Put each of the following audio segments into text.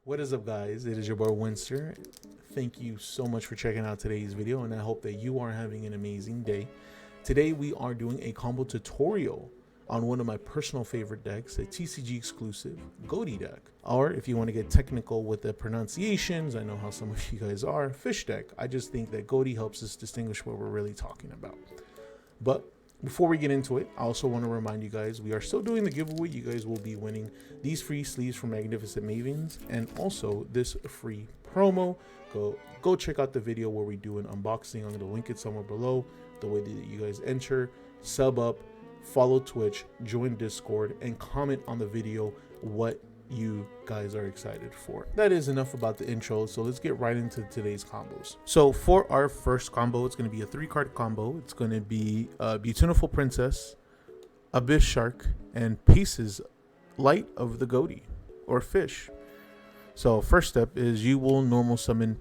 What is up, guys? It is your boy Winster. Thank you so much for checking out today's video, and I hope that you are having an amazing day. Today we are doing a combo tutorial on one of my personal favorite decks, a TCG exclusive Ghoti deck. Or if you want to get technical with the pronunciations, I know how some of you guys are, fish deck. I just think that Ghoti helps us distinguish what we're really talking about. But before we get into it, I also want to remind you guys, we are still doing the giveaway. You guys will be winning these free sleeves from Magnificent Mavens and also this free promo. Go check out the video where we do an unboxing. I'm going to link it somewhere below. The way that you guys enter, sub up, follow Twitch, join Discord, and comment on the video what you guys are excited for. That is enough about the intro, so let's get right into today's combos. So for our first combo, it's going to be a 3-card combo. It's going to be Beautiful Princess, Abyss Shark, and Pieces Light of the Ghoti or Fish. So first step is you will normal summon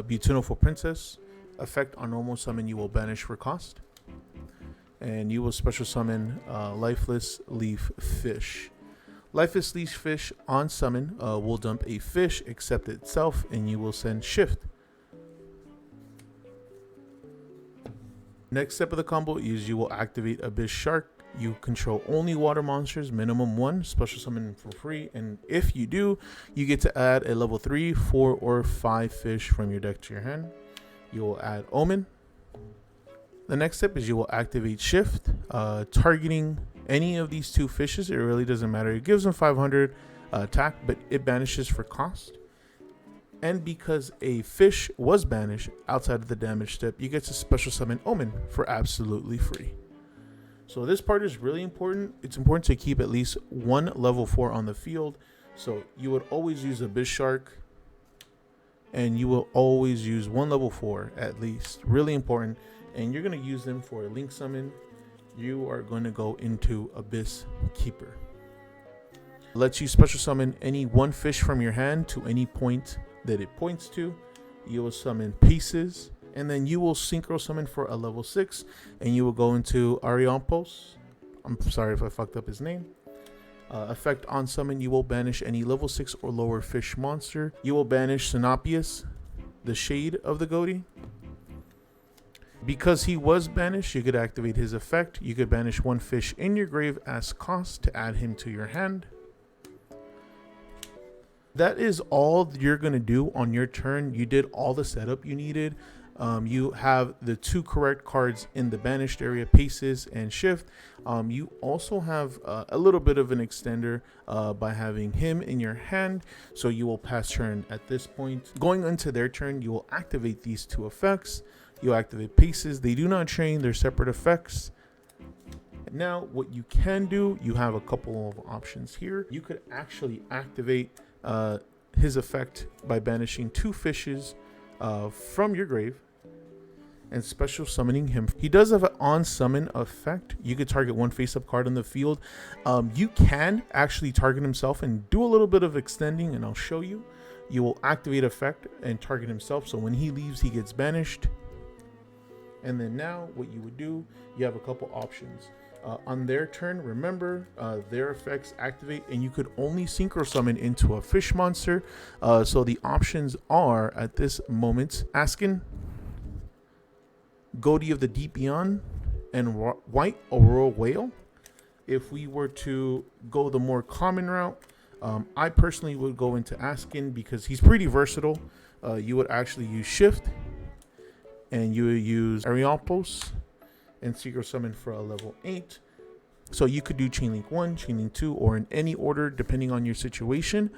Beautiful Princess. Effect on normal summon, you will banish for cost, and you will special summon Lifeless Leaf Fish. Lifeless Leaf Fish on summon will dump a fish, accept itself, and you will send Shift. Next step of the combo is you will activate Abyss Shark. You control only water monsters, minimum 1, special summon for free, and if you do, you get to add a level 3, 4, or 5 fish from your deck to your hand. You will add Omen. The next step is you will activate Shift, targeting any of these 2 fishes. It really doesn't matter. It gives them 500 attack, but it banishes for cost. And because a fish was banished outside of the damage step, you get to special summon Omen for absolutely free. So this part is really important. It's important to keep at least 1 level 4 on the field. So you would always use Abyss Shark, and you will always use 1 level 4 at least. Really important. And you're going to use them for a link summon. You are going to go into Abyss Keeper. Lets you special summon any 1 fish from your hand to any point that it points to. You will summon Pieces, and then you will synchro summon for a level 6, and you will go into Ariampos. I'm sorry if I fucked up his name. Effect on summon, you will banish any level 6 or lower fish monster. You will banish Sinopius, the Shade of the Ghoti. Because he was banished, you could activate his effect. You could banish 1 fish in your grave as cost to add him to your hand. That is all you're going to do on your turn. You did all the setup you needed. You have the 2 correct cards in the banished area, Pieces and Shift. You also have a little bit of an extender by having him in your hand. So you will pass turn at this point. Going into their turn, you will activate these 2 effects. You activate Pieces. They do not chain, they're separate effects. Now what you can do, you have a couple of options here. You could actually activate his effect by banishing 2 fishes from your grave and special summoning him. He does have an on summon effect. You could target 1 face-up card on the field. You can actually target himself and do a little bit of extending, and I'll show you. You will activate effect and target himself, so when he leaves, he gets banished. And then now what you would do, you have a couple options. On their turn, remember, their effects activate, and you could only synchro summon into a fish monster. So the options are, at this moment, Askin, Ghoti of the Deep Beyond, and White Aurora Whale. If we were to go the more common route, I personally would go into Askin because he's pretty versatile. You would actually use Shift, and you would use Ariampos and Secret Summon for a level 8. So you could do Chainlink 1, Chainlink 2, or in any order depending on your situation.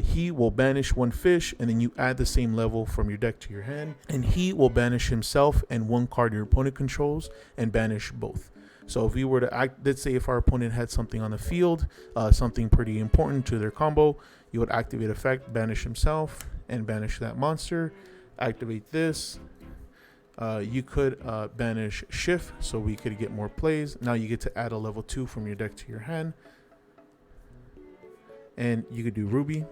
He will banish 1 fish, and then you add the same level from your deck to your hand, and he will banish himself and 1 card your opponent controls and banish both. So if we were to act, let's say if our opponent had something on the field, something pretty important to their combo, you would activate effect, banish himself, and banish that monster. Activate this. You could banish Shift, so we could get more plays. Now you get to add a level 2 from your deck to your hand. And you could do Ruby.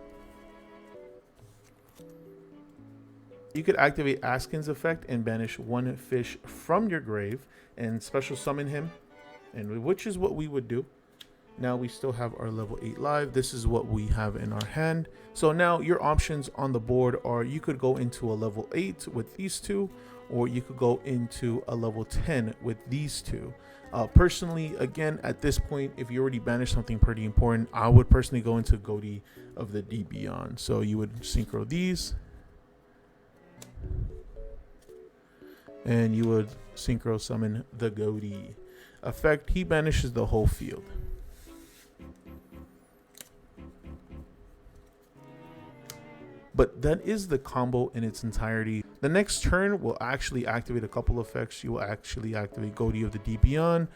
You could activate Askin's effect and banish 1 fish from your grave and special summon him, and which is what we would do. Now we still have our level 8 live. This is what we have in our hand. So now your options on the board are, you could go into a level 8 with these two, or you could go into a level 10 with these two. Personally, again, at this point, if you already banished something pretty important, I would personally go into Ghoti of the Deep Beyond. So you would synchro these, and you would synchro summon the Ghoti. Effect, he banishes the whole field. But that is the combo in its entirety. The next turn will actually activate a couple effects. You will actually activate Ghoti of the Deep Beyond.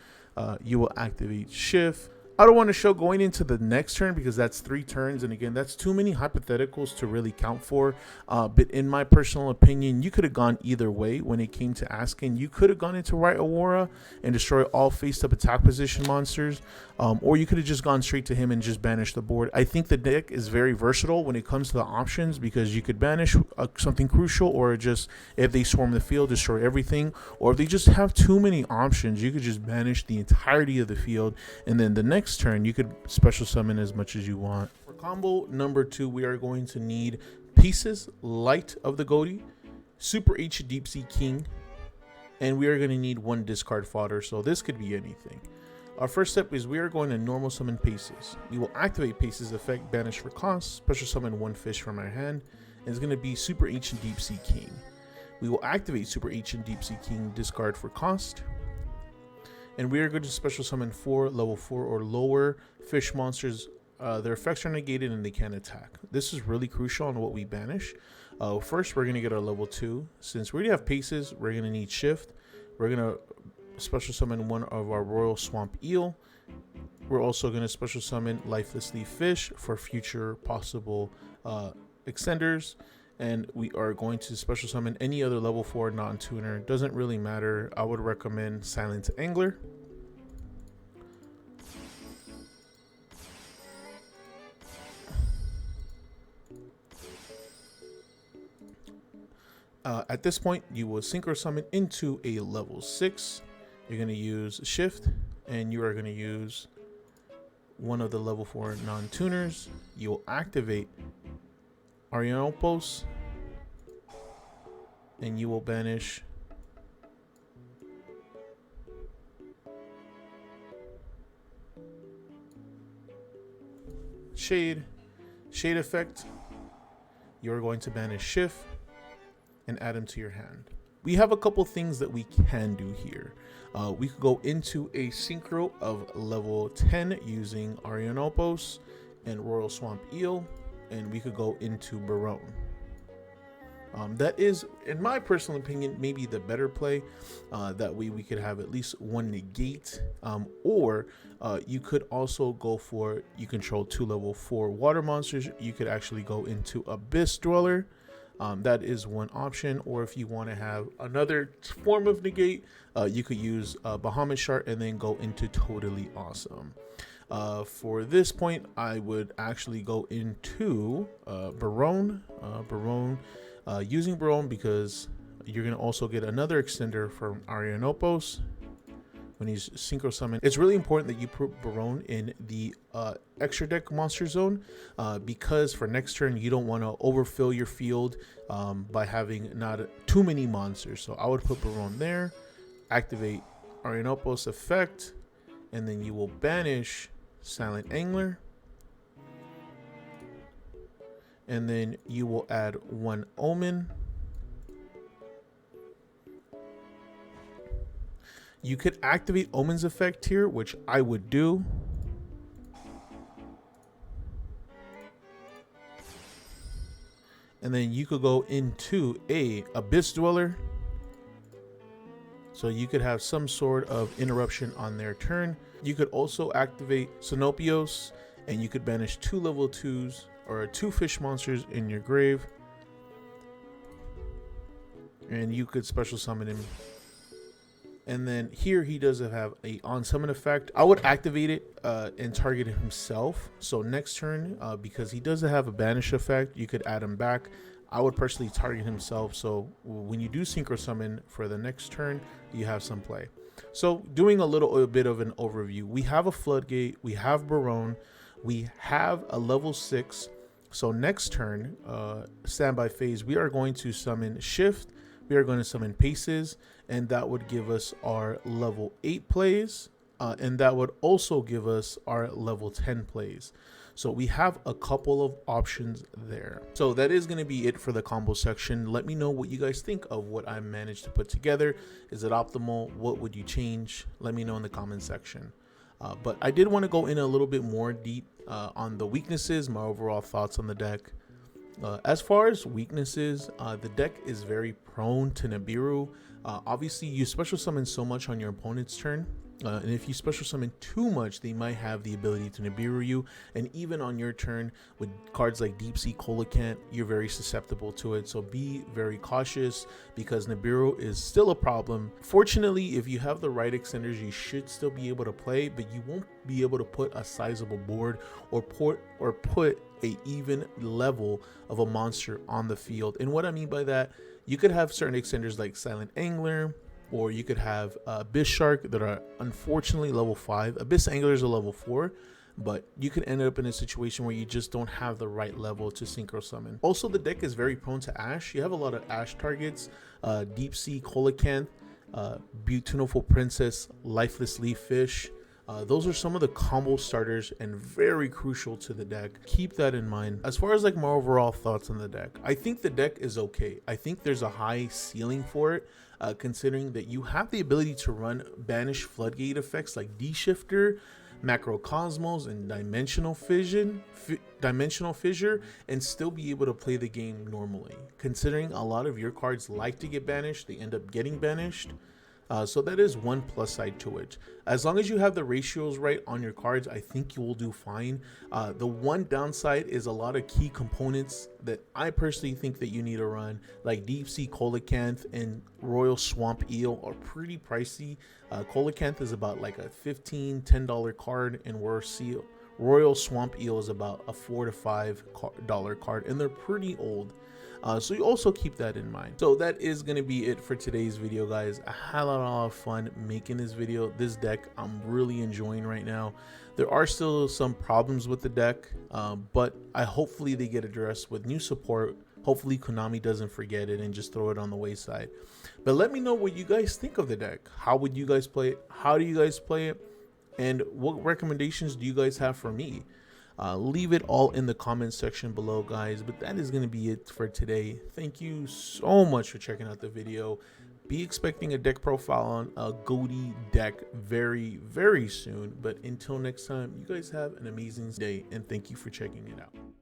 You will activate Shift. I don't want to show going into the next turn because that's 3 turns, and again, that's too many hypotheticals to really count for. But in my personal opinion, you could have gone either way when it came to asking. You could have gone into Right Aurora and destroy all face-up attack position monsters, or you could have just gone straight to him and just banished the board. I think the deck is very versatile when it comes to the options, because you could banish something crucial, or just, if they swarm the field, destroy everything, or if they just have too many options, you could just banish the entirety of the field, and then the next turn you could special summon as much as you want. For combo number 2, we are going to need pieces light of the Ghoti, Super H Deep Sea King, and we are going to need 1 discard fodder. So this could be anything. Our first step is we are going to normal summon Paces. We will activate Paces effect, banish for cost, special summon 1 fish from our hand, and it's going to be Super H and Deep Sea King. We will activate Super H and Deep Sea King, discard for cost, and we are going to special summon 4 level 4 or lower fish monsters. Their effects are negated and they can't attack. This is really crucial on what we banish. First, we're going to get our level 2. Since we already have Paces, we're going to need Shift. We're going to special summon 1 of our Royal Swamp Eel. We're also going to special summon Lifeless Leaf Fish for future possible extenders. And we are going to special summon any other level 4 non-tuner. Doesn't really matter. I would recommend Silent Angler. At this point, you will synchro summon into a level 6. You're going to use Shift, and you are going to use 1 of the level 4 non-tuners. You will activate Arianopos, and you will banish Shade effect. You're going to banish Shift and add them to your hand. We have a couple things that we can do here. We could go into a synchro of level 10 using Arianopos and Royal Swamp Eel, and we could go into Barone. That is, in my personal opinion, maybe the better play. That way we could have at least 1 negate, or you could also go for, you control 2 level 4 water monsters. You could actually go into Abyss Dweller. That is one option. Or if you want to have another form of negate, you could use Bahamut Shard and then go into Totally Awesome. For this point, I would actually go into Barone. Using Barone because you're going to also get another extender from Arianopos when he's synchro summoned. It's really important that you put Barone in the extra deck monster zone, because for next turn you don't want to overfill your field by having not too many monsters. So I would put Barone there, activate Arianopos effect, and then you will banish Silent Angler, and then you will add 1 Omen. You could activate Omen's effect here, which I would do. And then you could go into a Abyss Dweller. So you could have some sort of interruption on their turn. You could also activate Sinopios, and you could banish 2 level 2s or 2 fish monsters in your grave. And you could special summon him. And then here he does have a on summon effect. I would activate it and target himself. So next turn, because he doesn't have a banish effect, you could add him back. I would personally target himself, so when you do synchro summon for the next turn, you have some play. So doing a little bit of an overview, we have a Floodgate, we have Barone, we have a level 6. So next turn, standby phase, we are going to summon Shift, we are going to summon Paces, and that would give us our level 8 plays, and that would also give us our level 10 plays. So we have a couple of options there. So that is going to be it for the combo section. Let me know what you guys think of what I managed to put together. Is it optimal? What would you change? Let me know in the comment section. But I did want to go in a little bit more deep on the weaknesses, my overall thoughts on the deck. As far as weaknesses, the deck is very prone to Nibiru. Obviously, you special summon so much on your opponent's turn. And if you special summon too much, they might have the ability to Nibiru you. And even on your turn, with cards like Deep Sea Coelacanth, you're very susceptible to it. So be very cautious, because Nibiru is still a problem. Fortunately, if you have the right extenders, you should still be able to play, but you won't be able to put a sizable board or put a even level of a monster on the field. And what I mean by that, you could have certain extenders like Silent Angler, or you could have Abyss Shark that are unfortunately level 5. Abyss Anglers are level 4, but you could end up in a situation where you just don't have the right level to synchro summon. Also, the deck is very prone to Ash. You have a lot of Ash targets, Deep Sea Coelacanth, Beautiful Princess, Lifeless Leaf Fish. Those are some of the combo starters and very crucial to the deck. Keep that in mind. As far as like my overall thoughts on the deck, I think the deck is okay. I think there's a high ceiling for it, considering that you have the ability to run banish Floodgate effects like D-Shifter, Macrocosmos, and Dimensional Fissure, and still be able to play the game normally. Considering a lot of your cards like to get banished, they end up getting banished. So that is one plus side to it. As long as you have the ratios right on your cards, I think you will do fine. The one downside is a lot of key components that I personally think that you need to run, like Deep Sea Coelacanth and Royal Swamp Eel, are pretty pricey. Coelacanth is about like a $15–10 card, and Royal Swamp Eel is about a $4 to $5 card, and they're pretty old. So you also keep that in mind. So that is going to be it for today's video, guys. I had a lot of fun making this video. This deck I'm really enjoying right now. There are still some problems with the deck, but hopefully they get addressed with new support. Hopefully Konami doesn't forget it and just throw it on the wayside. But let me know what you guys think of the deck. How would you guys play it? How do you guys play it? And what recommendations do you guys have for me? Leave it all in the comments section below, guys. But that is going to be it for today. Thank you so much for checking out the video. Be expecting a deck profile on a Ghoti deck very, very soon. But until next time, you guys have an amazing day, and thank you for checking it out.